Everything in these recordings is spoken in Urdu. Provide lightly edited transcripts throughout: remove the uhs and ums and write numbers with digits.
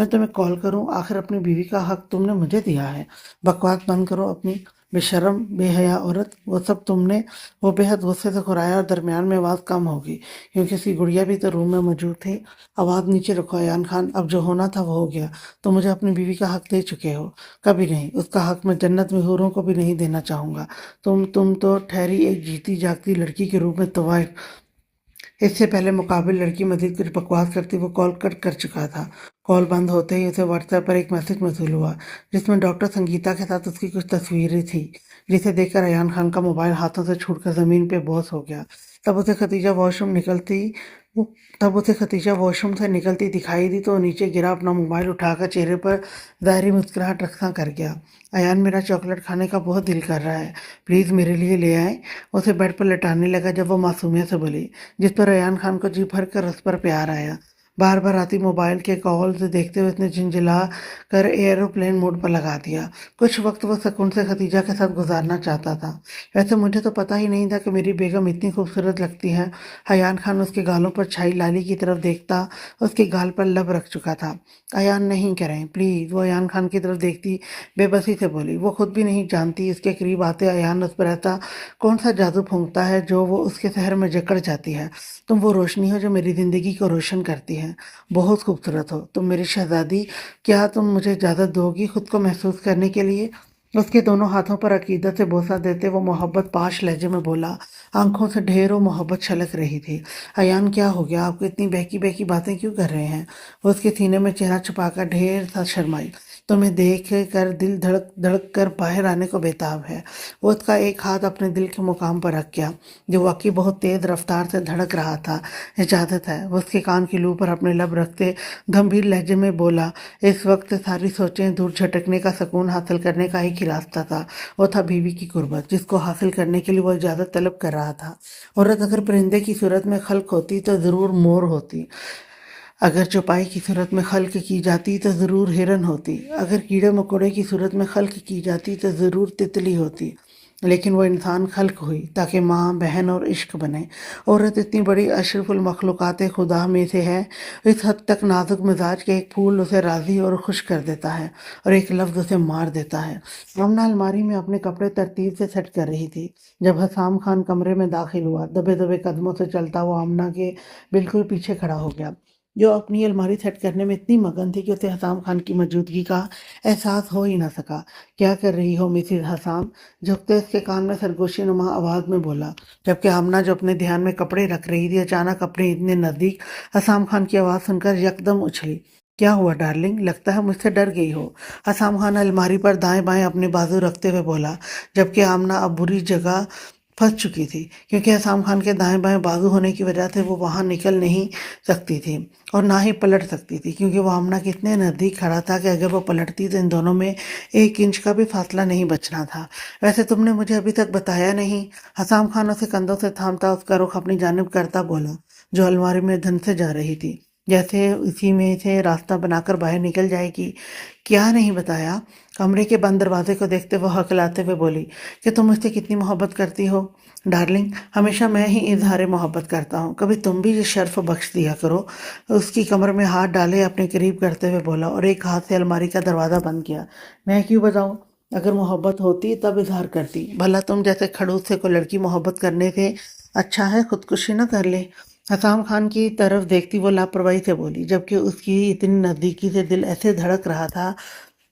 میں تمہیں کال کروں؟ آخر اپنی بیوی کا حق تم نے مجھے دیا ہے۔ بکواس بند کرو اپنی، بے شرم بے حیا عورت۔ وہ سب تم نے۔ وہ بے حد غصے سے کھرایا اور درمیان میں آواز کم ہوگی کیونکہ اس کی گڑیا بھی تو روم میں موجود تھی۔ آواز نیچے رکھو ایان خان، اب جو ہونا تھا وہ ہو گیا۔ تم مجھے اپنی بیوی کا حق دے چکے ہو۔ کبھی نہیں، اس کا حق میں جنت میں حوروں کو بھی نہیں دینا چاہوں گا۔ تم تو ٹھہری ایک جیتی جاگتی لڑکی کے روپ میں طوائف۔ اس سے پہلے مقابل لڑکی مزید کچھ بکواس کرتی وہ کال کٹ کر چکا تھا۔ کال بند ہوتے ہی اسے واٹس ایپ پر ایک میسج موصول ہوا جس میں ڈاکٹر سنگیتا کے ساتھ اس کی کچھ تصویریں تھی، جسے دیکھ کر ایان خان کا موبائل ہاتھوں سے چھوٹ کر زمین پہ بوس ہو گیا۔ تب اسے خدیجہ واش روم سے نکلتی دکھائی دی تو وہ نیچے گرا، اپنا موبائل اٹھا کر چہرے پر ظاہری مسکراہٹ رکھا کر گیا۔ ایان، میرا چاکلیٹ کھانے کا بہت دل کر رہا ہے، پلیز میرے لیے لے آئیں۔ اسے بیڈ پر لٹانے لگا جب وہ معصومیت سے بولی، جس پر ایان خان کو جی بھر کر اس پر پیار آیا۔ بار بار آتی موبائل کے کالز دیکھتے ہوئے اس نے جھنجھلا کر ایروپلین موڈ پر لگا دیا۔ کچھ وقت وہ سکون سے خدیجہ کے ساتھ گزارنا چاہتا تھا۔ ویسے مجھے تو پتہ ہی نہیں تھا کہ میری بیگم اتنی خوبصورت لگتی ہے۔ ایان خان اس کے گالوں پر چھائی لالی کی طرف دیکھتا اس کے گال پر لب رکھ چکا تھا۔ ایان، نہیں کریں پلیز، وہ ایان خان کی طرف دیکھتی بے بسی سے بولی۔ وہ خود بھی نہیں جانتی اس کے قریب آتے ایان اس پر ایسا کون سا جادو پھونکتا ہے جو وہ اس کے سحر میں جکڑ جاتی ہے۔ تم وہ روشنی ہو جو میری زندگی کو روشن کرتی ہے، بہت خوبصورت ہو تم میری شہزادی۔ کیا تم مجھے اجازت دو گی خود کو محسوس کرنے کے لیے؟ اس کے دونوں ہاتھوں پر عقیدت سے بوسہ دیتے وہ محبت پاش لہجے میں بولا، آنکھوں سے ڈھیروں محبت چھلک رہی تھی۔ ایان، کیا ہو گیا؟ آپ کو اتنی بہکی بہکی باتیں کیوں کر رہے ہیں؟ وہ اس کے سینے میں چہرہ چھپا کر ڈھیر سا شرمائی۔ تمہیں دیکھ کر دل دھڑک دھڑک کر باہر آنے کو بےتاب ہے۔ وہ اس کا ایک ہاتھ اپنے دل کے مقام پر رکھ گیا جو واقعی بہت تیز رفتار سے دھڑک رہا تھا۔ اجازت ہے، وہ اس کے کان کی لو پر اپنے لب رکھتے گمبھیر لہجے میں بولا۔ اس وقت ساری سوچیں دور جھٹکنے کا سکون حاصل کرنے کا ایک ہی راستہ تھا، وہ تھا بیوی کی قربت، جس کو حاصل کرنے کے لیے وہ اجازت طلب کر رہا تھا۔ عورت اگر پرندے کی صورت میں خلق ہوتی تو ضرور مور ہوتی، اگر چوپائی کی صورت میں خلق کی جاتی تو ضرور ہرن ہوتی، اگر کیڑے مکوڑے کی صورت میں خلق کی جاتی تو ضرور تتلی ہوتی، لیکن وہ انسان خلق ہوئی تاکہ ماں، بہن اور عشق بنے۔ عورت اتنی بڑی اشرف المخلوقات خدا میں سے ہے، اس حد تک نازک مزاج کہ ایک پھول اسے راضی اور خوش کر دیتا ہے اور ایک لفظ اسے مار دیتا ہے۔ آمنہ الماری میں اپنے کپڑے ترتیب سے سیٹ کر رہی تھی جب حسام خان کمرے میں داخل ہوا۔ دبے دبے قدموں سے چلتا وہ آمنہ کے بالکل پیچھے کھڑا ہو گیا، جو اپنی الماری سیٹ کرنے میں اتنی مگن تھی کہ اسے حسام خان کی موجودگی کا احساس ہو ہی نہ سکا۔ کیا کر رہی ہو مسز حسام؟ جھکتے اس کے کان میں سرگوشی نما آواز میں بولا، جبکہ آمنہ جو اپنے دھیان میں کپڑے رکھ رہی تھی اچانک اپنے اتنے نزدیک حسام خان کی آواز سن کر یکدم اچھلی۔ کیا ہوا ڈارلنگ؟ لگتا ہے مجھ سے ڈر گئی ہو۔ حسام خان الماری پر دائیں بائیں اپنے بازو رکھتے ہوئے بولا، جبکہ آمنہ اب بری جگہ پھنس چکی تھی کیونکہ حسام خان کے دائیں بائیں بازو ہونے کی وجہ سے وہ وہاں نکل نہیں سکتی تھی اور نہ ہی پلٹ سکتی تھی، کیونکہ وہ آمنہ کے اتنے نزدیک کھڑا تھا کہ اگر وہ پلٹتی تو ان دونوں میں 1 انچ کا بھی فاصلہ نہیں بچنا تھا۔ ویسے تم نے مجھے ابھی تک بتایا نہیں؟ حسام خان اسے کندھوں سے تھامتا اس کا رخ اپنی جانب کرتا بولا، جو الماری میں دھن سے جا رہی تھی، جیسے اسی میں سے راستہ بنا کر باہر نکل جائے گی۔ کیا نہیں بتایا؟ کمرے کے بند دروازے کو دیکھتے وہ ہکلاتے ہوئے بولی کہ تم مجھ سے کتنی محبت کرتی ہو۔ ڈارلنگ، ہمیشہ میں ہی اظہار محبت کرتا ہوں، کبھی تم بھی یہ شرف بخش دیا کرو۔ اس کی کمر میں ہاتھ ڈالے اپنے قریب کرتے ہوئے بولا اور ایک ہاتھ سے الماری کا دروازہ بند کیا۔ میں کیوں بتاؤں؟ اگر محبت ہوتی تب اظہار کرتی، بھلا تم جیسے کھڑوس سے کوئی لڑکی محبت کرنے سے اچھا ہے خودکشی نہ کر لے۔ حسام خان کی طرف دیکھتی وہ لاپرواہی سے بولی، جبکہ اس کی اتنی نزدیکی سے دل ایسے دھڑک رہا تھا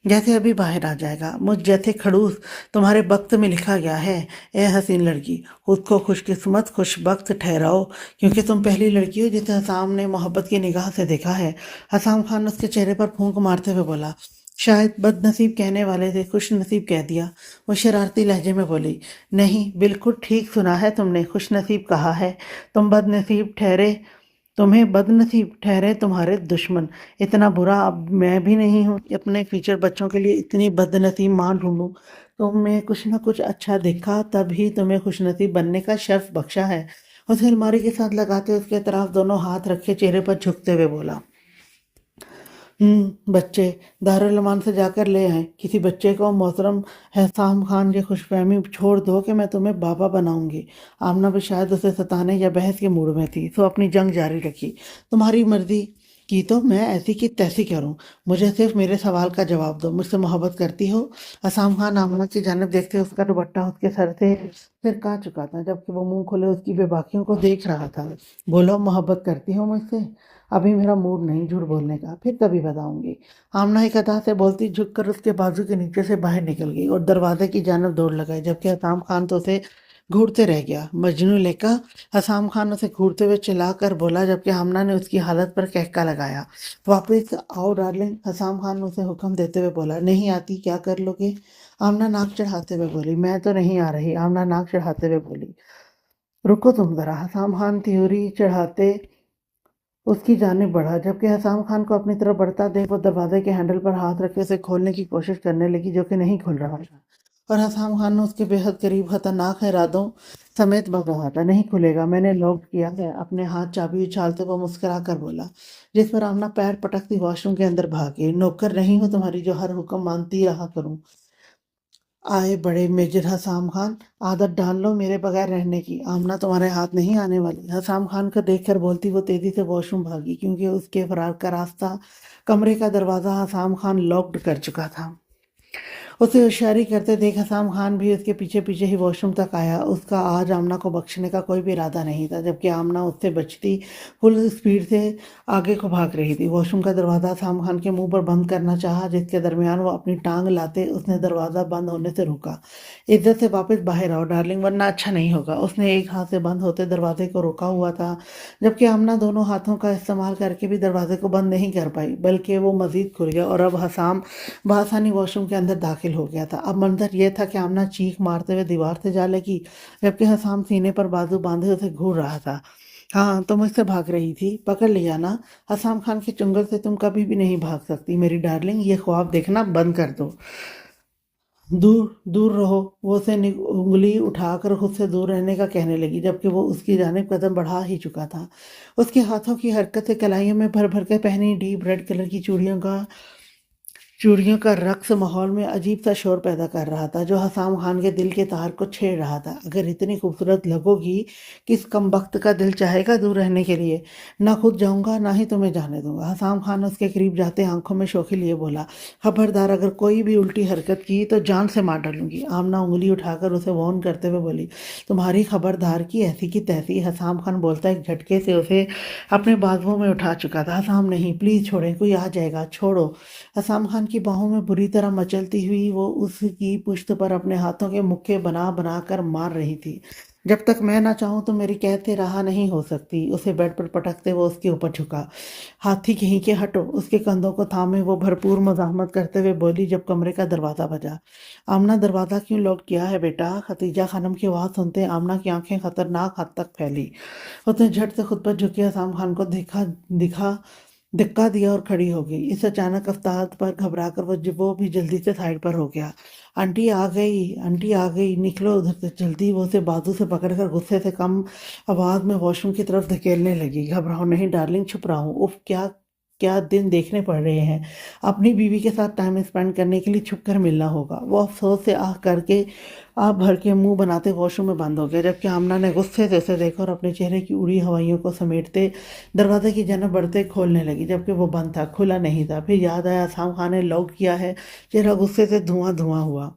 جیسے ابھی باہر آ جائے گا۔ مجھ جیسے کھڑوس تمہارے بخت میں لکھا گیا ہے، اے حسین لڑکی، خود کو خوش قسمت خوش بخت ٹھہراؤ، کیونکہ تم پہلی لڑکی ہو جسے حسام نے محبت کی نگاہ سے دیکھا ہے۔ حسام خان اس کے چہرے پر پھونک مارتے ہوئے بولا، شاید بد نصیب کہنے والے سے خوش نصیب کہہ دیا۔ وہ شرارتی لہجے میں بولی، نہیں، بالکل ٹھیک سنا ہے تم نے، خوش نصیب کہا ہے۔ تمہیں بد نصیب ٹھہرے تمہارے دشمن۔ اتنا برا اب میں بھی نہیں ہوں اپنے فیوچر بچوں کے لیے اتنی بد نصیب ماں ڈھونڈوں۔ تم میں کچھ نہ کچھ اچھا دیکھا تب ہی تمہیں خوش نصیب بننے کا شرف بخشا ہے۔ اسے الماری کے ساتھ لگاتے اس کے طرف دونوں ہاتھ رکھے چہرے پر جھکتے ہوئے بولا، بچے دارالمان سے جا کر لے آئیں کسی بچے کو۔ محترم حسام خان، یہ خوش فہمی چھوڑ دو کہ میں تمہیں بابا بناؤں گی۔ آمنہ بھی شاید اسے ستانے یا بحث کے موڈ میں تھی، سو اپنی جنگ جاری رکھی۔ تمہاری مرضی، کی تو میں ایسی کی تیسی کروں، مجھے صرف میرے سوال کا جواب دو، مجھ سے محبت کرتی ہو؟ حسام خان آمنہ کی جانب دیکھتے اس کا دوپٹہ اس کے سر سے سرکا چکا تھا، جبکہ وہ منہ کھولے اس کی بے باکیوں کو دیکھ رہا تھا۔ بولو، محبت کرتی ہو مجھ سے؟ ابھی میرا موڈ نہیں جھوٹ بولنے کا، پھر کبھی بتاؤں گی۔ آمنہ ایک ادا سے بولتی جھک کر اس کے بازو کے نیچے سے باہر نکل گئی اور دروازے کی جانب دوڑ لگائی، جبکہ حسام خان تو اسے گھورتے رہ گیا۔ مجنو لیکا، حسام خان اسے گھورتے ہوئے چلا کر بولا، جبکہ آمنہ نے اس کی حالت پر کہکا لگایا۔ واپس آؤ ڈارلنگ، حسام خان نے اسے حکم دیتے ہوئے بولا۔ نہیں آتی کیا کر لو گے؟ آمنہ ناک چڑھاتے ہوئے بولی۔ میں تو نہیں آ رہی، آمنہ ناک چڑھاتے ہوئے بولی۔ رکو تم ذرا، حسام خان تیوری چڑھاتے اس کی جانب بڑھا، جبکہ حسام خان کو اپنی طرف بڑھتا دیکھ وہ دروازے کے ہینڈل پر ہاتھ رکھے اسے کھولنے کی کوشش کرنے لگی، جو کہ نہیں کھل رہا تھا، اور حسام خان نے اس کے بے حد قریب خطرناک ارادوں سمیت بڑھ رہا تھا۔ نہیں کھلے گا، میں نے لاک کیا ہے، اپنے ہاتھ چابی اچھالتے وہ مسکرا کر بولا، جس پر آمنہ پیر پٹکتی واش روم کے اندر بھاگ گئی۔ نوکر نہیں ہوں تمہاری جو ہر حکم مانتی رہا کروں۔ آئے بڑے میجر حسام خان، عادت ڈال لو میرے بغیر رہنے کی، آمنہ تمہارے ہاتھ نہیں آنے والی۔ حسام خان کو دیکھ کر بولتی وہ تیزی سے واش روم بھاگی، کیونکہ اس کے فرار کا راستہ کمرے کا دروازہ حسام خان لاکڈ کر چکا تھا۔ اسے ہوشیاری کرتے دیکھ حسام خان بھی اس کے پیچھے پیچھے ہی واش روم تک آیا۔ اس کا آج آمنہ کو بخشنے کا کوئی بھی ارادہ نہیں تھا، جبکہ آمنہ اس سے بچتی فل اسپیڈ سے آگے کو بھاگ رہی تھی۔ واش روم کا دروازہ حسام خان کے منہ پر بند کرنا چاہا، جس کے درمیان وہ اپنی ٹانگ لاتے اس نے دروازہ بند ہونے سے روکا۔ عزت سے واپس باہر آؤ ڈارلنگ، ورنہ اچھا نہیں ہوگا۔ اس نے ایک ہاتھ سے بند ہوتے دروازے کو روکا ہوا تھا، جبکہ آمنہ دونوں ہاتھوں کا استعمال کر کے بھی دروازے کو بند نہیں کر پائی، بلکہ وہ مزید کھل گیا اور اب حسام بآسانی واش روم کے اندر داخل ہو گیا تھا۔ اب منظر یہ تھا کہ آمنہ چیخ مارتے ہوئے دیوار سے جا لگی، جبکہ حسام سینے پر بازو باندھے اسے گھور رہا تھا۔ ہاں تو مجھ سے بھاگ رہی تھی، پکڑ لیا نا؟ حسام خان کے چنگل سے تم کبھی بھی نہیں بھاگ سکتی میری ڈارلنگ، یہ خواب دیکھنا بند کر دو، دور دور رہو۔ وہ اسے انگلی اٹھا کر خود سے دور رہنے کا کہنے لگی، جبکہ وہ اس کی جانب قدم بڑھا ہی چکا تھا۔ اس کے ہاتھوں کی حرکت سے کلائیوں میں بھر بھر کے پہنی ڈیپ ریڈ کلر کی چوڑیوں کا رقص ماحول میں عجیب سا شور پیدا کر رہا تھا، جو حسام خان کے دل کے تار کو چھیڑ رہا تھا۔ اگر اتنی خوبصورت لگو گی، کس کم بخت کا دل چاہے گا دور رہنے کے لیے؟ نہ خود جاؤں گا، نہ ہی تمہیں جانے دوں گا۔ حسام خان اس کے قریب جاتے آنکھوں میں شوخی لیے بولا، خبردار اگر کوئی بھی الٹی حرکت کی تو جان سے مار ڈالوں گی۔ آمنہ انگلی اٹھا کر اسے وارن کرتے ہوئے بولی، تمہاری خبردار کی ایسی کی تیسی؟ حسام خان بولتا ایک جھٹکے سے اسے اپنے بازوؤں میں اٹھا چکا تھا۔ حسام نہیں، پلیز چھوڑیں، کوئی آ جائے گا، چھوڑو۔ حسام خان کی باہوں میں بری طرح مچلتی ہوئی وہ اس کی پشت پر اپنے ہاتھوں کے مکے بنا بنا کر مار رہی تھی۔ جب تک میں نہ چاہوں تو میری قید سے رہا نہیں ہو سکتی۔ اسے بیڈ پر پٹکتے وہ اس کے اوپر جھکا۔ ہاتھی کہیں کے ہٹو، اس کے کندھوں کو تھامے وہ بھرپور مزاحمت کرتے ہوئے بولی، جب کمرے کا دروازہ بجا۔ آمنہ دروازہ کیوں لاک کیا ہے بیٹا؟ ختیجہ خانم کی آواز سنتے آمنہ کی آنکھیں خطرناک حد تک پھیلی۔ اس نے جھٹ سے خود پر جھکے حسام خان کو دھکا دیا اور کھڑی ہو گئی۔ اس اچانک افتاد پر گھبرا کر وہ بھی جلدی سے سائڈ پر ہو گیا۔ آنٹی آ گئی، آنٹی آ گئی، نکلو ادھر سے جلدی۔ وہ اسے بازو سے پکڑ کر غصے سے کم آواز میں واش روم کی طرف دھکیلنے لگی۔ گھبراؤ نہیں ڈارلنگ، چھپ رہا ہوں۔ اف، کیا دن دیکھنے پڑ رہے ہیں۔ اپنی بیوی کے ساتھ ٹائم اسپینڈ کرنے کے لیے چھپ کر ملنا ہوگا۔ وہ افسوس سے آہ کر کے آپ بھر کے منہ بناتے واش روم میں بند ہو گیا، جبکہ آمنہ نے غصے سے اسے دیکھا اور اپنے چہرے کی اڑی ہوائیوں کو سمیٹتے دروازے کی جانب بڑھتے کھولنے لگی، جبکہ وہ بند تھا، کھلا نہیں تھا۔ پھر یاد آیا حسام خان نے لاک کیا ہے۔ چہرہ غصے سے دھواں دھواں ہوا۔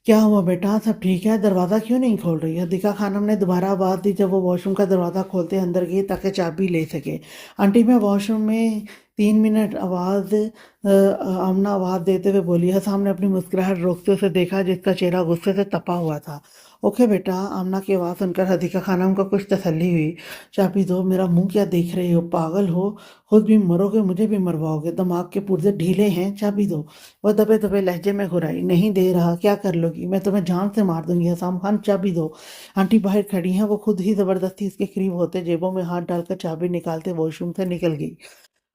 کیا ہوا بیٹا، سب ٹھیک ہے؟ دروازہ کیوں نہیں کھول رہی؟ حدیقہ خانم نے دوبارہ آواز دی جب وہ واش روم کا دروازہ کھولتے اندر گئی تاکہ چابی لے سکے۔ آنٹی میں واش روم میں 3 منٹ، آمنہ آواز دیتے ہوئے بولی۔ حسام نے اپنی مسکراہٹ روکتے اسے دیکھا، جس کا چہرہ غصے سے تپا ہوا تھا۔ اوکے بیٹا، آمنہ کی آواز سن کر حدیقہ خانم کو کچھ تسلی ہوئی۔ چابی دو، میرا منہ کیا دیکھ رہے ہو؟ پاگل ہو؟ خود بھی مرو گے، مجھے بھی مرواؤ گے، دماغ کے پرزے ڈھیلے ہیں، چابی دو۔ وہ دبے دبے لہجے میں گھرائی، نہیں دے رہا، کیا کر لو گی؟ میں تمہیں جان سے مار دوں گی۔ حسام خان، چابی دو۔ آنٹی باہر کھڑی ہیں۔ وہ خود ہی زبردستی اس کے قریب ہوتے جیبوں میں ہاتھ ڈال کر چابی نکالتے واش روم سے نکل گئی۔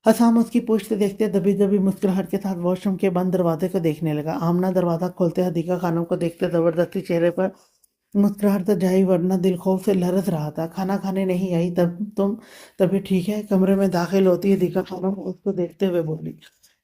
حسام اس کی پشت دیکھتے دبی دبی مسکراہٹ کے ساتھ واش روم کے بند دروازے کو دیکھنے لگا۔ آمنہ دروازہ کھولتے حدیقہ خانم کو دیکھتے زبردستی چہرے پر مسکراہٹ تو جائی، ورنہ دل خوف سے لرز رہا تھا۔ کھانا کھانے نہیں آئی تم؟ طبیعت ٹھیک ہے؟ کمرے میں داخل ہوتی حدیقہ خانم اس کو دیکھتے ہوئے بولی۔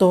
تو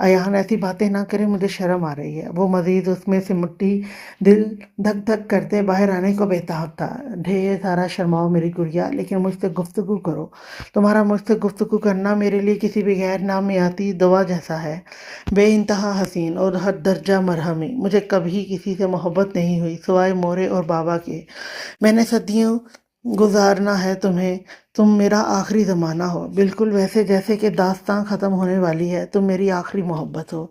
ایان ایسی باتیں نہ کرے، مجھے شرم آ رہی ہے۔ وہ مزید اس میں سے مٹھی دل دھک دھک کرتے باہر آنے کو بےتاب تھا۔ ڈھیر سارا شرماؤ میری گڑیا، لیکن مجھ سے گفتگو کرو۔ تمہارا مجھ سے گفتگو کرنا میرے لیے کسی بھی غیر نامیاتی دوا جیسا ہے، بے انتہا حسین اور حد درجہ مرہمی۔ مجھے کبھی کسی سے محبت نہیں ہوئی سوائے مورے اور بابا کے۔ میں نے صدیوں گزارنا ہے تمہیں، تم میرا آخری زمانہ ہو، بالکل ویسے جیسے کہ داستاں ختم ہونے والی ہے، تم میری آخری محبت ہو۔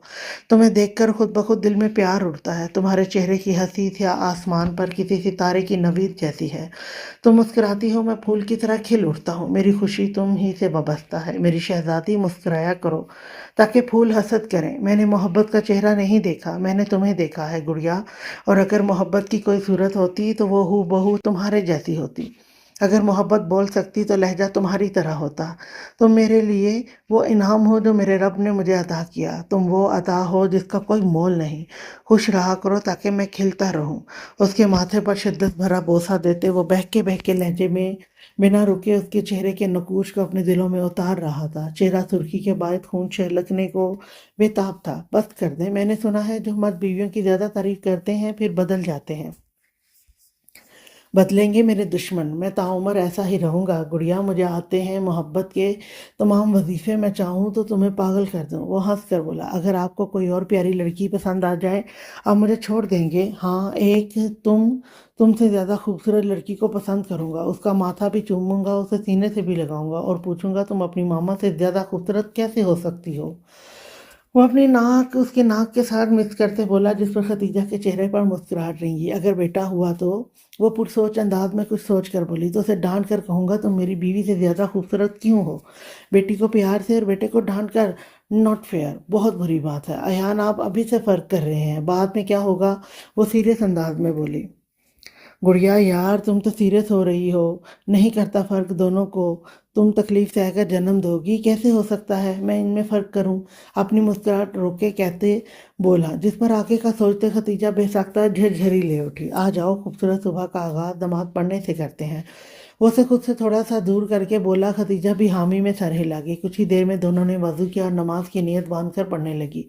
تمہیں دیکھ کر خود بخود دل میں پیار اٹھتا ہے، تمہارے چہرے کی ہنسی سیاہ آسمان پر کسی ستارے کی نوید جیسی ہے۔ تم مسکراتی ہو، میں پھول کی طرح کھل اٹھتا ہوں، میری خوشی تم ہی سے وابستہ ہے۔ میری شہزادی مسکرایا کرو تاکہ پھول حسد کریں۔ میں نے محبت کا چہرہ نہیں دیکھا، میں نے تمہیں دیکھا ہے گڑیا، اور اگر محبت کی کوئی صورت ہوتی تو وہ ہو بہو تمہارے جیسی ہوتی۔ اگر محبت بول سکتی تو لہجہ تمہاری طرح ہوتا۔ تم میرے لیے وہ انعام ہو جو میرے رب نے مجھے عطا کیا، تم وہ عطا ہو جس کا کوئی مول نہیں۔ خوش رہا کرو تاکہ میں کھلتا رہوں۔ اس کے ماتھے پر شدت بھرا بوسہ دیتے وہ بہکے لہجے میں بنا رکے اس کے چہرے کے نقوش کو اپنے دلوں میں اتار رہا تھا۔ چہرہ سرخی کے باعث خون چھلکنے کو بےتاب تھا۔ بس کر دیں، میں نے سنا ہے جو مرد بیویوں کی زیادہ تعریف کرتے ہیں پھر بدل جاتے ہیں۔ بدلیں گے میرے دشمن، میں تعمر ایسا ہی رہوں گا گڑیا۔ مجھے آتے ہیں محبت کے تمام وظیفے، میں چاہوں تو تمہیں پاگل کر دوں۔ وہ ہنس کر بولا، اگر آپ کو کوئی اور پیاری لڑکی پسند آ جائے آپ مجھے چھوڑ دیں گے؟ ہاں، ایک تم سے زیادہ خوبصورت لڑکی کو پسند کروں گا، اس کا ماتھا بھی چوموں گا، اسے سینے سے بھی لگاؤں گا اور پوچھوں گا تم اپنی ماما سے زیادہ خوبصورت کیسے ہو سکتی ہو؟ وہ اپنی ناک اس کے ناک کے ساتھ مکس کرتے بولا، جس پر خدیجہ کے چہرے پر مسکراہٹ رنگی۔ اگر بیٹا ہوا تو؟ وہ پرسوچ انداز میں کچھ سوچ کر بولی، تو اسے ڈانٹ کر کہوں گا تم میری بیوی سے زیادہ خوبصورت کیوں ہو؟ بیٹی کو پیار سے اور بیٹے کو ڈانٹ کر؟ ناٹ فیئر، بہت بری بات ہے ایان، آپ ابھی سے فرق کر رہے ہیں، بعد میں کیا ہوگا؟ وہ سیریس انداز میں بولی۔ گڑیا یار، تم تو سیریس ہو رہی ہو، نہیں کرتا فرق دونوں کو، تم تکلیف سہ کر جنم دو گی، کیسے ہو سکتا ہے میں ان میں فرق کروں؟ اپنی مسکراہٹ روکے کہتے بولا، جس پر آگے کا سوچتے ختیجہ بے ساختہ جھرجھری لے اٹھی۔ آ جاؤ، خوبصورت صبح کا آغاز نماز پڑھنے سے کرتے ہیں۔ وہ اسے خود سے تھوڑا سا دور کر کے بولا۔ ختیجہ بھی حامی میں سر ہلا گئی۔ کچھ ہی دیر میں دونوں نے وضو کیا اور نماز کی نیت باندھ کر پڑھنے لگی۔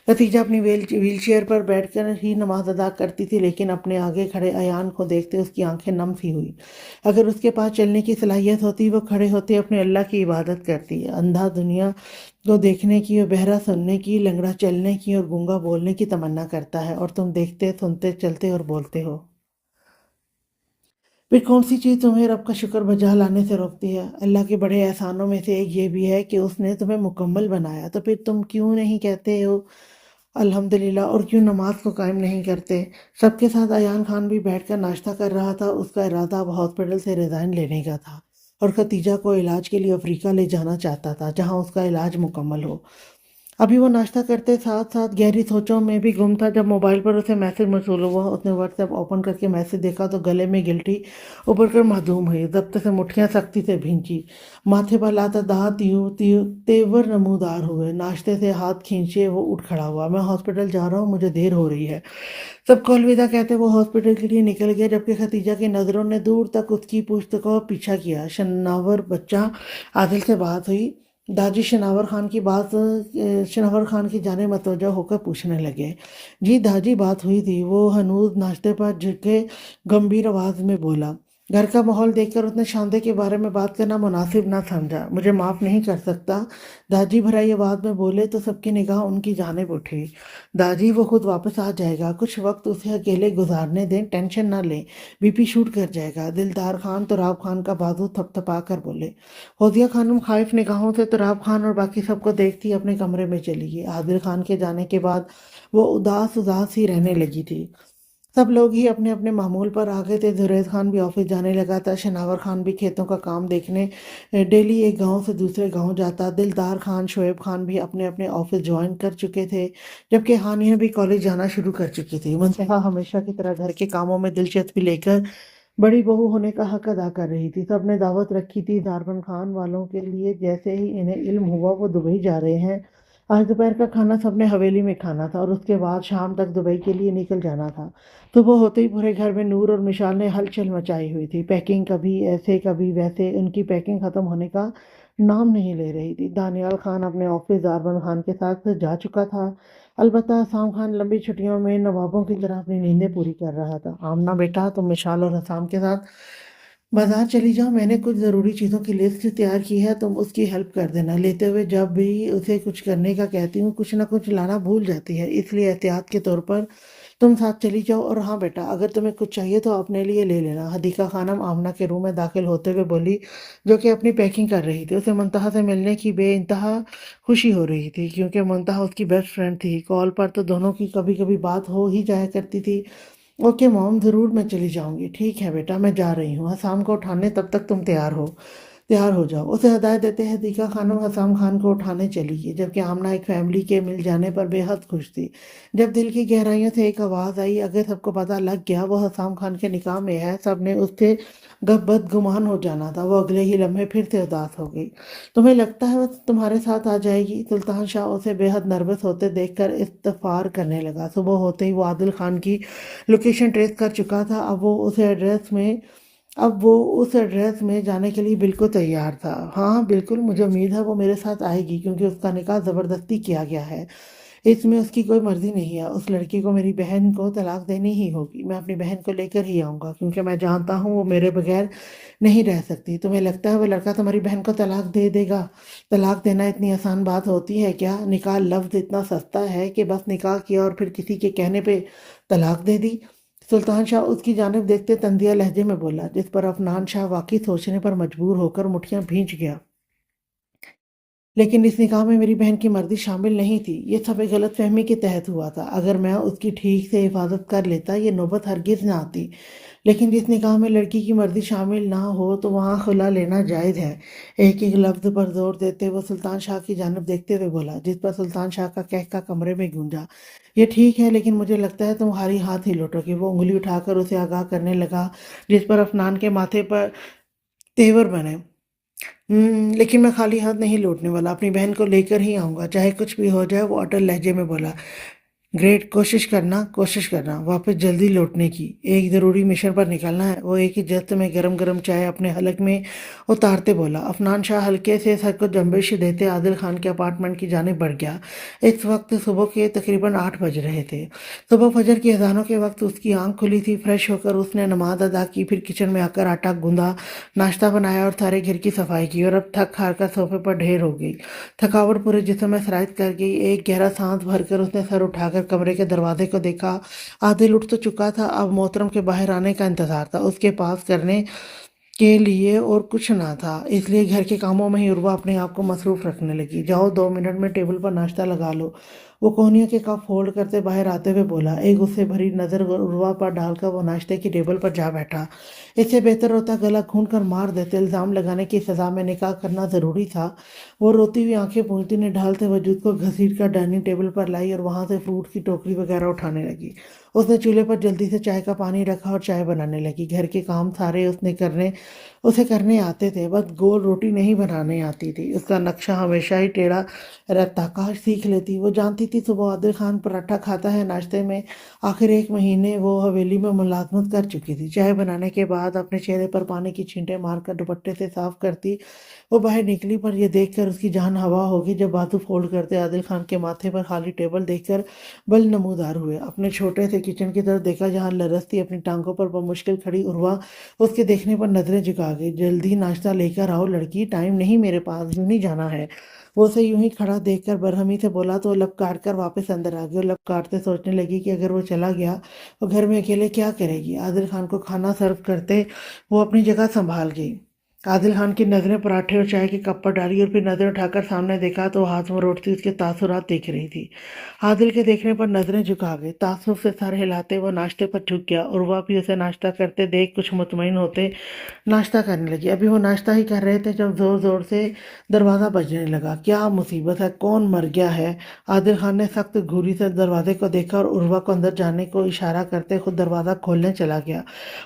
ختیجہ اپنی ویل چیئر پر بیٹھ کر ہی نماز ادا کرتی تھی، لیکن اپنے آگے کھڑے ایان کو دیکھتے اس کی آنکھیں نم سی ہوئی۔ اگر اس کے پاس چلنے کی صلاحیت ہوتی وہ کھڑے ہوتے اپنے اللہ کی عبادت کرتی۔ اندھا دنیا کو دیکھنے کی اور بہرا سننے کی، لنگڑا چلنے کی اور گونگا بولنے کی تمنا کرتا ہے، اور تم دیکھتے، سنتے، چلتے اور بولتے ہو۔ پھر کون سی چیز تمہیں رب کا شکر بجا لانے سے روکتی ہے؟ اللہ کے بڑے احسانوں میں سے ایک یہ بھی ہے کہ اس نے تمہیں مکمل بنایا، تو پھر تم کیوں نہیں کہتے ہو الحمدللہ، اور کیوں نماز کو قائم نہیں کرتے؟ سب کے ساتھ ایان خان بھی بیٹھ کر ناشتہ کر رہا تھا۔ اس کا ارادہ اب ہاسپٹل سے ریزائن لینے کا تھا اور ختیجہ کو علاج کے لیے افریقہ لے جانا چاہتا تھا، جہاں اس کا علاج مکمل ہو۔ ابھی وہ ناشتہ کرتے ساتھ ساتھ گہری سوچوں میں بھی گم تھا جب موبائل پر اسے میسج موصول ہوا۔ اس نے واٹس ایپ اوپن کر کے میسج دیکھا تو گلے میں گلٹی ابھر کر معدوم ہوئی، ضبط سے مٹھیاں سختی سے بھینچی، ماتھے پر لاتعداد تیور نمودار ہوئے۔ ناشتے سے ہاتھ کھینچے وہ اٹھ کھڑا ہوا۔ میں ہاسپٹل جا رہا ہوں، مجھے دیر ہو رہی ہے۔ سب کو الوداع کہتے وہ ہاسپٹل کے لیے نکل گیا، جبکہ ختیجہ کی نظروں نے دور تک اس کی پشت کو پیچھا کیا۔ شناور بچہ عادل سے بات ہوئی؟ داجی شناور خان کی جانب متوجہ ہو کر پوچھنے لگے۔ جی داجی، بات ہوئی تھی، وہ ہنوز ناشتے پر جھکے گمبھیر آواز میں بولا۔ گھر کا ماحول دیکھ کر اس نے شاندے کے بارے میں بات کرنا مناسب نہ سمجھا۔ مجھے معاف نہیں کر سکتا؟ داجی بھرائی آواز میں بولے تو سب کی نگاہ ان کی جانب اٹھی۔ داجی، وہ خود واپس آ جائے گا، کچھ وقت اسے اکیلے گزارنے دیں، ٹینشن نہ لیں، بی پی شوٹ کر جائے گا۔ دلدار خان تراب خان کا بازو تھپ تھپا کر بولے۔ فوزیہ خانم خائف نگاہوں سے تراب خان اور باقی سب کو دیکھتی اپنے کمرے میں چلی گئی۔ عادل خان کے جانے کے بعد وہ اداس ہی رہنے لگی تھی۔ سب لوگ ہی اپنے اپنے معمول پر آ گئے تھے۔ زرید خان بھی آفس جانے لگا تھا، شناور خان بھی کھیتوں کا کام دیکھنے ڈیلی ایک گاؤں سے دوسرے گاؤں جاتا، دلدار خان، شعیب خان بھی اپنے اپنے آفس جوائن کر چکے تھے، جبکہ ہانیہ بھی کالج جانا شروع کر چکی تھی۔ منتہا ہمیشہ کی طرح گھر کے کاموں میں دلچسپی لے کر بڑی بہو ہونے کا حق ادا کر رہی تھی۔ سب نے دعوت رکھی تھی داربن خان والوں کے لیے، جیسے ہی انہیں علم ہوا وہ دبئی جا رہے ہیں۔ آج دوپہر کا کھانا سب نے حویلی میں کھانا تھا اور اس کے بعد شام تک دبئی کے لیے نکل جانا تھا۔ صبح ہوتے ہی پورے گھر میں نور اور مشال نے ہلچل مچائی ہوئی تھی۔ پیکنگ کبھی ایسے کبھی ویسے، ان کی پیکنگ ختم ہونے کا نام نہیں لے رہی تھی۔ دانیال خان اپنے آفس داربن خان کے ساتھ جا چکا تھا، البتہ حسام خان لمبی چھٹیوں میں نوابوں کی طرح اپنی نیندیں پوری کر رہا تھا۔ آمنہ بیٹا، تم مشال اور حسام کے ساتھ بازار چلی جاؤ، میں نے کچھ ضروری چیزوں کی لسٹ تیار کی ہے، تم اس کی ہیلپ کر دینا۔ لیتے ہوئے جب بھی اسے کچھ کرنے کا کہتی ہوں کچھ نہ کچھ لانا بھول جاتی ہے، اس لیے احتیاط کے طور پر تم ساتھ چلی جاؤ۔ اور ہاں بیٹا، اگر تمہیں کچھ چاہیے تو اپنے لیے لے لینا۔ حدیقہ خانم آمنہ کے روم میں داخل ہوتے ہوئے بولی، جو کہ اپنی پیکنگ کر رہی تھی۔ اسے منتہا سے ملنے کی بے انتہا خوشی ہو رہی تھی، کیونکہ منتہا اس کی بیسٹ فرینڈ تھی۔ کال پر تو دونوں کی کبھی کبھی بات ہو ہی جایا کرتی تھی۔ اوکے موم، ضرور میں چلی جاؤں گی۔ ٹھیک ہے بیٹا، میں جا رہی ہوں حسام کو اٹھانے، تب تک تم تیار ہو جاؤ۔ اسے ہدایت دیتے حدیقہ خانم حسام خان کو اٹھانے چلی گئی، جبکہ آمنہ ایک فیملی کے مل جانے پر بے حد خوش تھی۔ جب دل کی گہرائیوں سے ایک آواز آئی، اگر سب کو پتہ لگ گیا وہ حسام خان کے نکاح میں ہے، سب نے اس سے بد گمان ہو جانا تھا۔ وہ اگلے ہی لمحے پھر سے اداس ہو گئی۔ تمہیں لگتا ہے وہ تمہارے ساتھ آ جائے گی؟ سلطان شاہ اسے بے حد نروس ہوتے دیکھ کر استفسار کرنے لگا۔ صبح ہوتے ہی وہ عادل خان کی لوکیشن ٹریس کر چکا تھا۔ اب وہ اس ایڈریس میں جانے کے لیے بالکل تیار تھا۔ ہاں بالکل، مجھے امید ہے وہ میرے ساتھ آئے گی، کیونکہ اس کا نکاح زبردستی کیا گیا ہے، اس میں اس کی کوئی مرضی نہیں ہے۔ اس لڑکی کو میری بہن کو طلاق دینی ہی ہوگی۔ میں اپنی بہن کو لے کر ہی آؤں گا، کیونکہ میں جانتا ہوں وہ میرے بغیر نہیں رہ سکتی۔ تمہیں لگتا ہے وہ لڑکا تمہاری بہن کو طلاق دے دے گا؟ طلاق دینا اتنی آسان بات ہوتی ہے کیا؟ نکاح لفظ اتنا سستا ہے کہ بس نکاح کیا اور پھر کسی کے کہنے پہ طلاق دے دی۔ سلطان شاہ اس کی جانب دیکھتے تندیہ لہجے میں بولا، جس پر عفنان شاہ واقعی سوچنے پر مجبور ہو کر مٹھیاں بھینچ گیا۔ لیکن اس نکاح میں میری بہن کی مرضی شامل نہیں تھی، یہ سب ایک غلط فہمی کے تحت ہوا تھا۔ اگر میں اس کی ٹھیک سے حفاظت کر لیتا یہ نوبت ہرگز نہ آتی۔ لیکن جس نکاح میں لڑکی کی مرضی شامل نہ ہو تو وہاں خلا لینا جائز ہے۔ ایک ایک لفظ پر زور دیتے وہ سلطان شاہ کی جانب دیکھتے ہوئے بولا، جس پر سلطان شاہ کا کہکا کمرے میں گونجا۔ یہ ٹھیک ہے، لیکن مجھے لگتا ہے تم خالی ہاتھ ہی لوٹو گے۔ وہ انگلی اٹھا کر اسے آگاہ کرنے لگا، جس پر عفنان کے ماتھے پر تیور بنے۔ لیکن میں خالی ہاتھ نہیں لوٹنے والا، اپنی بہن کو لے کر ہی آؤں گا، چاہے کچھ بھی ہو جائے۔ وہ اٹل لہجے میں بولا، گریٹ، کوشش کرنا واپس جلدی لوٹنے کی، ایک ضروری مشن پر نکلنا ہے۔ وہ ایک ہی جست میں گرم گرم چائے اپنے حلق میں اتارتے بولا۔ عفنان شاہ ہلکے سے سر کو جنبش دیتے عادل خان کے اپارٹمنٹ کی جانب بڑھ گیا۔ اس وقت صبح کے تقریباً 8 بج رہے تھے۔ صبح فجر کی اذانوں کے وقت اس کی آنکھ کھلی تھی۔ فریش ہو کر اس نے نماز ادا کی، پھر کچن میں آ کر آٹا گوندھا، ناشتہ بنایا اور سارے گھر کی صفائی کی، اور اب تھک ہار کر صوفے پر ڈھیر ہو گئی۔ تھکاوٹ پورے جسم میں سرایت کر گئی۔ ایک گہرا سانس بھر کر اس نے سر اٹھا کر کمرے کے دروازے کو دیکھا۔ عادل اٹھ تو چکا تھا، اب محترم کے باہر آنے کا انتظار تھا۔ اس کے پاس کرنے کے لیے اور کچھ نہ تھا، اس لیے گھر کے کاموں میں ہی عروہ اپنے آپ کو مصروف رکھنے لگی۔ جاؤ 2 منٹ میں ٹیبل پر ناشتہ لگا لو، وہ کوہنیوں کے کپ فولڈ کرتے باہر آتے ہوئے بولا۔ ایک غصے بھری نظر عروہ پر ڈال کر وہ ناشتے کی ٹیبل پر جا بیٹھا۔ اس سے بہتر ہوتا گلا گھونٹ کر مار دیتے، الزام لگانے کی سزا میں نکاح کرنا ضروری تھا۔ وہ روتی ہوئی آنکھیں پونچھتی نے ڈھالتے وجود کو گھسیٹ کر ڈائننگ ٹیبل پر لائی اور وہاں سے فروٹ کی ٹوکری وغیرہ اٹھانے لگی۔ اس نے چولہے پر جلدی سے چائے کا پانی رکھا اور چائے بنانے لگی۔ گھر کے کام سارے اسے کرنے آتے تھے، بس گول روٹی نہیں بنانے آتی تھی۔ اس کا نقشہ ہمیشہ ہی ٹیڑھا رہتا، کاش سیکھ لیتی۔ وہ جانتی تھی صبح عادل خان پراٹھا کھاتا ہے ناشتے میں۔ آخر 1 مہینے وہ حویلی میں ملازمت کر چکی تھی۔ چائے بنانے کے بعد اپنے چہرے پر پانی کی چھینٹیں مار کر دوپٹے سے صاف کرتی وہ باہر نکلی، پر یہ دیکھ کر اس کی جان ہوا ہوگی جب بازو فولڈ کرتے عادل خان کے ماتھے پر خالی ٹیبل دیکھ کر بل نمودار ہوئے۔ اپنے چھوٹے سے کچن کی طرف دیکھا، جہاں لرزتی اپنی ٹانگوں پر بمشکل کھڑی عروہ اس کے دیکھنے پر نظریں جھکا گئی۔ جلدی ناشتہ لے کر آؤ لڑکی، ٹائم نہیں میرے پاس، یوں نہیں جانا ہے۔ وہ اسے یوں ہی کھڑا دیکھ کر برہمی سے بولا تو وہ لب کاٹ کر واپس اندر آ گئی، اور لب کاٹتے سوچنے لگی کہ اگر وہ چلا گیا وہ گھر میں اکیلے کیا کرے گی۔ عادل خان کو کھانا سرو کرتے وہ اپنی جگہ سنبھال گئی۔ عادل خان کی نظریں پراٹھے اور چائے کے کپ پر ڈالی اور پھر نظر اٹھا کر سامنے دیکھا تو وہ ہاتھ میں روٹتی اس کے تاثرات دیکھ رہی تھی۔ عادل کے دیکھنے پر نظریں جھکا گئی، تعصب سے سر ہلاتے وہ ناشتے پر جھک گیا۔ عروہ بھی اسے ناشتہ کرتے دیکھ کچھ مطمئن ہوتے ناشتہ کرنے لگی۔ ابھی وہ ناشتہ ہی کر رہے تھے جب زور زور سے دروازہ بجنے لگا۔ کیا مصیبت ہے، کون مر گیا ہے؟ عادل خان نے سخت گھوری سے دروازے کو دیکھا اور عروہ کو اندر جانے کو اشارہ کرتے خود دروازہ کھولنے چلا گیا۔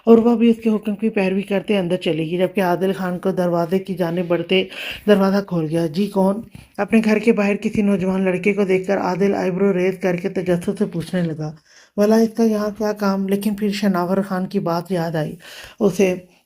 عروہ بھی اس کے حکم کی پیروی کرتے اندر چلی گئی، جبکہ عادل خان کو دروازے کی جانب بڑھتے دروازہ کھول گیا۔ جی کون؟ اپنے گھر کے باہر کسی نوجوان لڑکے کو دیکھ کر عادل آئیبرو ریز کر کے تجسس سے پوچھنے لگا، بھلا اس کا یہاں کیا کام؟ لیکن پھر شناور خان کی بات یاد آئی اسے۔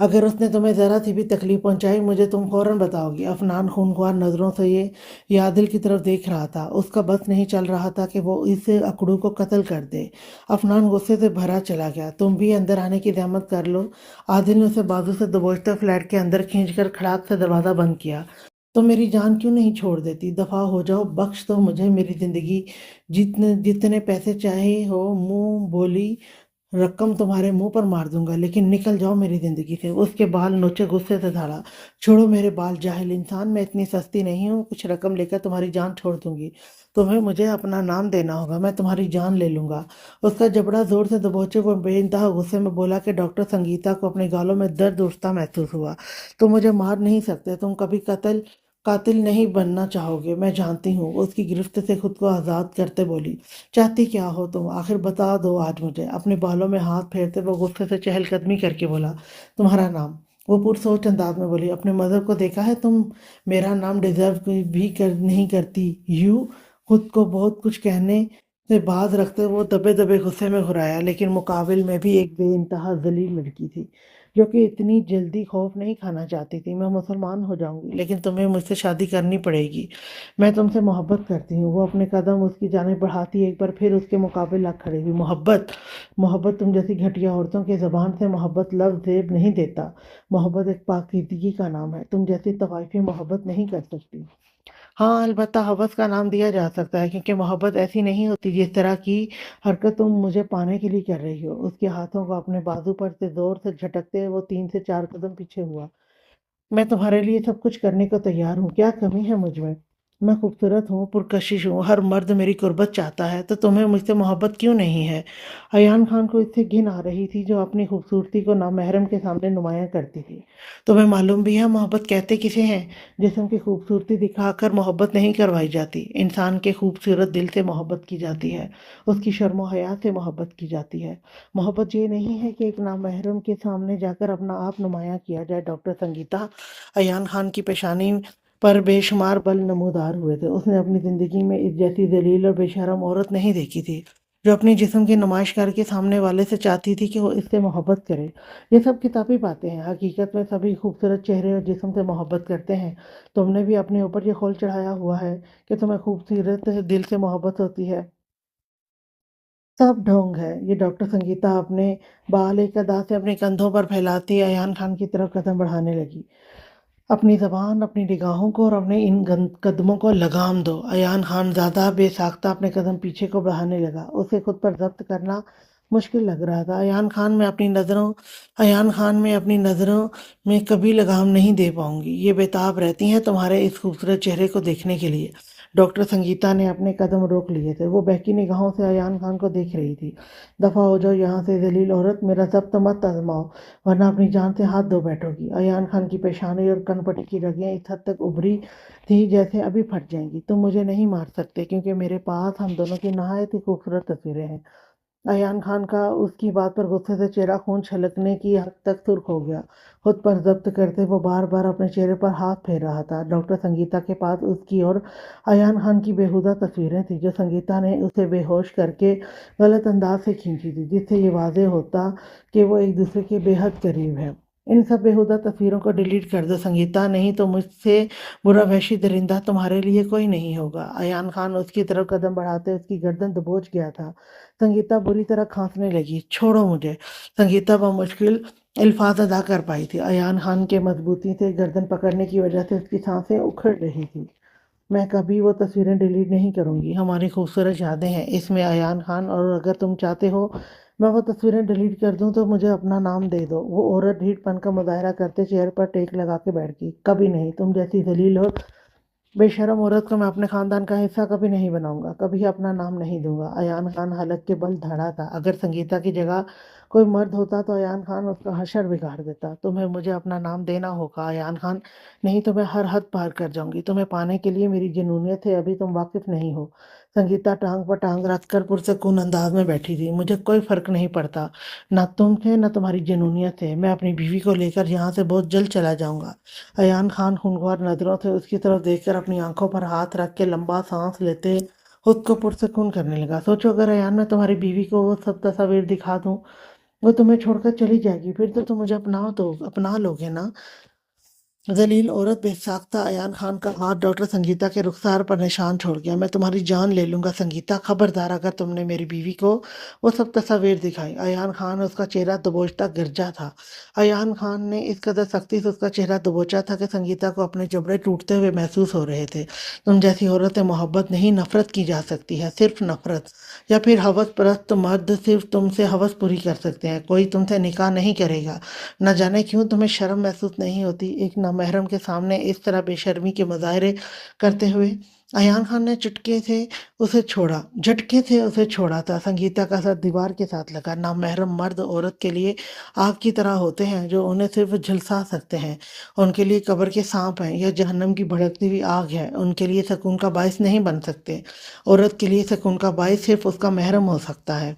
اگر اس نے تمہیں ذرا سی بھی تکلیف پہنچائی مجھے تم فوراً بتاؤ گی۔ افنان خونخوار نظروں سے یہ عادل کی طرف دیکھ رہا تھا۔ اس کا بس نہیں چل رہا تھا کہ وہ اس اکڑو کو قتل کر دے۔ افنان غصے سے بھرا چلا گیا۔ تم بھی اندر آنے کی زحمت کر لو۔ عادل نے اسے بازو سے دبوچتے فلیٹ کے اندر کھینچ کر کھڑاک سے دروازہ بند کیا۔ تم میری جان کیوں نہیں چھوڑ دیتی؟ دفع ہو جاؤ، بخش دو مجھے میری زندگی، جتنے پیسے چاہے ہو منہ بولی رقم تمہارے منہ پر مار دوں گا، لیکن نکل جاؤ میری زندگی سے۔ اس کے بال نوچے غصے سے دھاڑا۔ چھوڑو میرے بال جاہل انسان، میں اتنی سستی نہیں ہوں، کچھ رقم لے کر تمہاری جان چھوڑ دوں گی۔ تمہیں مجھے اپنا نام دینا ہوگا، میں تمہاری جان لے لوں گا۔ اس کا جبڑا زور سے دبوچے وہ بے انتہا غصے میں بولا کہ ڈاکٹر سنگیتا کو اپنے گالوں میں درد اٹھتا محسوس ہوا۔ تم مجھے مار نہیں سکتے، تم کبھی قاتل نہیں بننا چاہو گے، میں جانتی ہوں۔ اس کی گرفت سے خود کو آزاد کرتے بولی، چاہتی کیا ہو تم؟ آخر بتا دو آج مجھے۔ اپنے بالوں میں ہاتھ پھیرتے وہ غصے سے چہل قدمی کر کے بولا، تمہارا نام؟ وہ پرسوچ انداز میں بولی، اپنے مذہب کو دیکھا ہے تم میرا نام ڈیزرو بھی نہیں کرتی۔ یوں خود کو بہت کچھ کہنے سے باز رکھتے وہ دبے دبے غصے میں گھرایا، لیکن مقابل میں بھی ایک بے انتہا ذلیل لڑکی تھی جو کہ اتنی جلدی خوف نہیں کھانا چاہتی تھی۔ میں مسلمان ہو جاؤں گی لیکن تمہیں مجھ سے شادی کرنی پڑے گی، میں تم سے محبت کرتی ہوں۔ وہ اپنے قدم اس کی جانب بڑھاتی ایک بار پھر اس کے مقابل آ کھڑی ہوئی۔ محبت تم جیسی گھٹیا عورتوں کے زبان سے محبت لفظ زیب نہیں دیتا۔ محبت ایک پاکیزگی کا نام ہے، تم جیسی طوائفی محبت نہیں کر سکتی۔ ہاں البتہ حوث کا نام دیا جا سکتا ہے، کیونکہ محبت ایسی نہیں ہوتی جس طرح کی حرکت تم مجھے پانے کے لیے کر رہی ہو۔ اس کے ہاتھوں کو اپنے بازو پر سے زور سے جھٹکتے وہ 3 سے 4 قدم پیچھے ہوا۔ میں تمہارے لیے سب کچھ کرنے کو تیار ہوں، کیا کمی ہے مجھ میں خوبصورت ہوں، پرکشش ہوں، ہر مرد میری قربت چاہتا ہے، تو تمہیں مجھ سے محبت کیوں نہیں ہے؟ ایان خان کو اس سے گھن آ رہی تھی جو اپنی خوبصورتی کو نامحرم کے سامنے نمایاں کرتی تھی۔ تمہیں معلوم بھی ہے محبت کہتے کسے ہیں؟ جسم کی خوبصورتی دکھا کر محبت نہیں کروائی جاتی، انسان کے خوبصورت دل سے محبت کی جاتی ہے، اس کی شرم و حیا سے محبت کی جاتی ہے۔ محبت یہ نہیں ہے کہ ایک نامحرم کے سامنے جا کر اپنا آپ نمایاں کیا جائے۔ ڈاکٹر سنگیتا، ایان خان کی پیشانی پر بے شمار بل نمودار ہوئے تھے۔ اس نے اپنی زندگی میں اس جیسی ذلیل اور بے شرم عورت نہیں دیکھی تھی جو اپنے جسم کی نمائش کر کے سامنے والے سے چاہتی تھی کہ وہ اس سے محبت کرے۔ یہ سب کتابی باتیں ہیں، حقیقت میں سبھی خوبصورت چہرے اور جسم سے محبت کرتے ہیں۔ تم نے بھی اپنے اوپر یہ خول چڑھایا ہوا ہے کہ تمہیں خوبصورت دل سے محبت ہوتی ہے۔ سب ڈھونگ ہے۔ یہ ڈاکٹر سنگیتا اپنے بال ایک ادا سے اپنے کندھوں پر پھیلاتی ایان خان کی طرف قدم بڑھانے لگی۔ اپنی زبان، اپنی نگاہوں کو اور اپنے ان قدموں کو لگام دو۔ ایان خان زیادہ بے ساختہ اپنے قدم پیچھے کو بڑھانے لگا۔ اسے خود پر ضبط کرنا مشکل لگ رہا تھا۔ ایان خان میں اپنی نظروں میں کبھی لگام نہیں دے پاؤں گی، یہ بےتاب رہتی ہیں تمہارے اس خوبصورت چہرے کو دیکھنے کے لیے۔ ڈاکٹر سنگیتا نے اپنے قدم روک لیے تھے، وہ بہکی نگاہوں سے ایان خان کو دیکھ رہی تھی۔ دفع ہو جاؤ یہاں سے ذلیل عورت، میرا ضبط مت آزماؤ ورنہ اپنی جان سے ہاتھ دھو بیٹھو گی۔ ایان خان کی پیشانی اور کنپٹی کی رگیں اس حد تک ابھری تھی جیسے ابھی پھٹ جائیں گی۔ تم مجھے نہیں مار سکتے کیونکہ میرے پاس ہم دونوں کی نہایت ہی خوبصورت تصویریں ہیں۔ ایان خان کا اس کی بات پر غصے سے چہرہ خون چھلکنے کی حد تک سرخ ہو گیا۔ خود پر ضبط کرتے وہ بار بار اپنے چہرے پر ہاتھ پھیر رہا تھا۔ ڈاکٹر سنگیتا کے پاس اس کی اور ایان خان کی بیہودہ تصویریں تھیں جو سنگیتا نے اسے بے ہوش کر کے غلط انداز سے کھینچی تھی، جس سے یہ واضح ہوتا کہ وہ ایک دوسرے کے بے حد قریب ہیں۔ ان سب بیہودہ تصویروں کو ڈیلیٹ کر دو سنگیتا، نہیں تو مجھ سے برا وحشی درندہ تمہارے لیے کوئی نہیں ہوگا۔ ایان خان اس کی طرف قدم بڑھاتے اس کی گردن دبوچ گیا تھا۔ سنگیتا بری طرح کھانسنے لگی۔ چھوڑو مجھے، سنگیتا بمشکل الفاظ ادا کر پائی تھی۔ ایان خان کے مضبوطی سے گردن پکڑنے کی وجہ سے اس کی سانسیں اکھڑ رہی تھی۔ میں کبھی وہ تصویریں ڈیلیٹ نہیں کروں گی، ہماری خوبصورت یادیں ہیں اس میں ایان خان، اور اگر تم چاہتے ہو میں وہ تصویریں ڈیلیٹ کر دوں تو مجھے اپنا نام دے دو۔ وہ عورت ڈھیٹ پن کا مظاہرہ کرتے چہرے پر ٹیک لگا کے بیٹھ گئی۔ کبھی نہیں، تم جیسی ذلیل اور بے شرم عورت کو میں اپنے خاندان کا حصہ کبھی نہیں بناؤں گا، کبھی اپنا نام نہیں دوں گا۔ ایان خان حلق کے بل دھڑا تھا۔ اگر سنگیتا کی جگہ کوئی مرد ہوتا تو ایان خان اس کا حشر بگاڑ دیتا۔ تمہیں مجھے اپنا نام دینا ہوگا ایان خان، نہیں تو میں ہر حد پار کر جاؤں گی۔ تمہیں پانے کے لیے میری جنونیت سے ابھی تم واقف نہیں ہو۔ سنگیتا ٹانگ پر ٹانگ رکھ کر پرسکون انداز میں بیٹھی تھی۔ مجھے کوئی فرق نہیں پڑتا، نہ تم سے نہ تمہاری جنونیت سے، میں اپنی بیوی کو لے کر یہاں سے بہت جلد چلا جاؤں گا۔ ایان خان خونخوار نظروں سے اس کی طرف دیکھ کر اپنی آنکھوں پر ہاتھ رکھ کے لمبا سانس لیتے خود کو پرسکون کرنے لگا۔ سوچو اگر ایان میں تمہاری بیوی کو وہ سب تصاویر دکھا دوں وہ تمہیں چھوڑ کر چلی جائے گی، پھر تو تم مجھے اپنا لوگے نا؟ ذلیل عورت بے ساختہ ایان خان کا ہاتھ ڈاکٹر سنگیتا کے رخسار پر نشان چھوڑ گیا۔ میں تمہاری جان لے لوں گا سنگیتا، خبردار اگر تم نے میری بیوی کو وہ سب تصاویر دکھائی۔ ایان خان اس کا چہرہ دبوچتا گرجا تھا۔ ایان خان نے اس قدر سختی سے اس کا چہرہ دبوچا تھا کہ سنگیتا کو اپنے جبڑے ٹوٹتے ہوئے محسوس ہو رہے تھے۔ تم جیسی عورت محبت نہیں، نفرت کی جا سکتی ہے، صرف نفرت، یا پھر ہوس پرست مرد صرف تم سے ہوس پوری کر سکتے ہیں۔ کوئی تم سے نکاح نہیں کرے گا۔ نہ جانے کیوں تمہیں شرم محسوس نہیں ہوتی ایک نامحرم کے سامنے اس طرح بے شرمی کے مظاہرے کرتے ہوئے؟ ایان خان نے جھٹکے سے اسے چھوڑا تھا۔ سنگیتا کا سر دیوار کے ساتھ لگا۔ نامحرم مرد عورت کے لیے آگ کی طرح ہوتے ہیں جو انہیں صرف جھلسا سکتے ہیں۔ ان کے لیے قبر کے سانپ ہیں یا جہنم کی بھڑکتی ہوئی آگ ہے، ان کے لیے سکون کا باعث نہیں بن سکتے۔ عورت کے لیے سکون کا باعث صرف اس کا محرم ہو سکتا ہے۔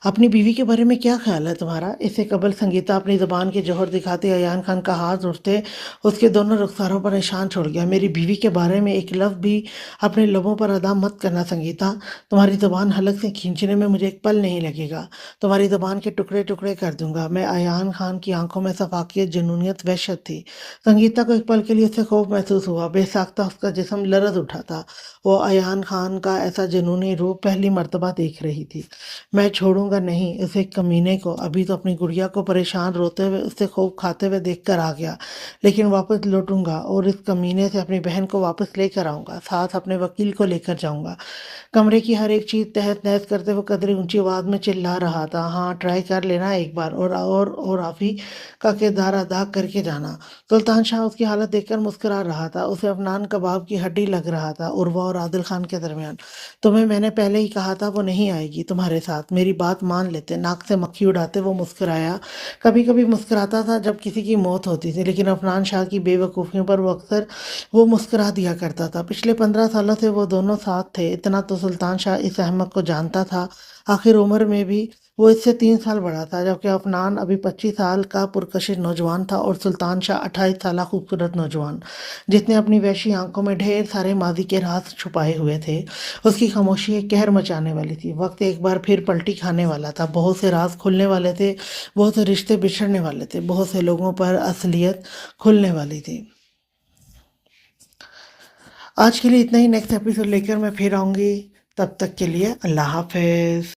اپنی بیوی کے بارے میں کیا خیال ہے تمہارا؟ اس سے قبل سنگیتا اپنی زبان کے جوہر دکھاتے ایان خان کا ہاتھ اٹھتے اس کے دونوں رخساروں پر نشان چھوڑ گیا۔ میری بیوی کے بارے میں ایک لفظ بھی اپنے لبوں پر ادا مت کرنا سنگیتا، تمہاری زبان حلق سے کھینچنے میں مجھے ایک پل نہیں لگے گا۔ تمہاری زبان کے ٹکڑے ٹکڑے کر دوں گا میں۔ ایان خان کی آنکھوں میں صفاقیت، جنونیت، وحشت تھی۔ سنگیتا کو ایک پل کے لیے اس سے خوف محسوس ہوا۔ بے ساختہ اس کا جسم لرز اٹھا تھا۔ وہ ایان خان کا ایسا جنونی روپ پہلی مرتبہ دیکھ رہی تھی۔ میں چھوڑوں گا نہیں اسے کمینے کو، ابھی تو اپنی گڑیا کو پریشان روتے ہوئے اس سے خوف کھاتے ہوئے دیکھ کر آ گیا، لیکن واپس لوٹوں گا اور اس کمینے سے اپنی بہن کو واپس لے کر آؤں گا، ساتھ اپنے وکیل کو لے کر جاؤں گا۔ کمرے کی ہر ایک چیز تہس نہس کرتے ہوئے قدرے اونچی آواز میں چلا رہا تھا، ہاں ٹرائی کر لینا ایک بار، اور آفی کا کردار ادا کر کے جانا۔ سلطان شاہ اس کی حالت دیکھ کر مسکرا رہا تھا، اسے افنان کباب کی ہڈی لگ رہا تھا عروہ اور عادل خان کے درمیان۔ تمہیں میں نے پہلے ہی کہا تھا وہ نہیں آئے گی تمہارے ساتھ، میری بات مان لیتے۔ ناک سے مکھی اڑاتے وہ مسکرایا۔ کبھی کبھی مسکراتا تھا جب کسی کی موت ہوتی تھی، لیکن افنان شاہ کی بے وقوفیوں پر وہ مسکرا دیا کرتا تھا۔ پچھلے 15 سالوں سے وہ دونوں ساتھ تھے، اتنا تو سلطان شاہ اس احمق کو جانتا تھا۔ آخر عمر میں بھی وہ اس سے 3 سال بڑا تھا، جبکہ افنان ابھی 25 سال کا پرکشش نوجوان تھا اور سلطان شاہ 28 سالہ خوبصورت نوجوان، جس نے اپنی وحشی آنکھوں میں ڈھیر سارے ماضی کے راز چھپائے ہوئے تھے۔ اس کی خاموشی ایک قہر مچانے والی تھی۔ وقت ایک بار پھر پلٹی کھانے والا تھا، بہت سے راز کھلنے والے تھے، بہت سے رشتے بچھڑنے والے تھے، بہت سے لوگوں پر اصلیت کھلنے والی تھی۔ آج کے لیے اتنا ہی، نیکسٹ ایپیسوڈ لے کر میں پھر آؤں گی، تب تک کے لیے اللہ حافظ۔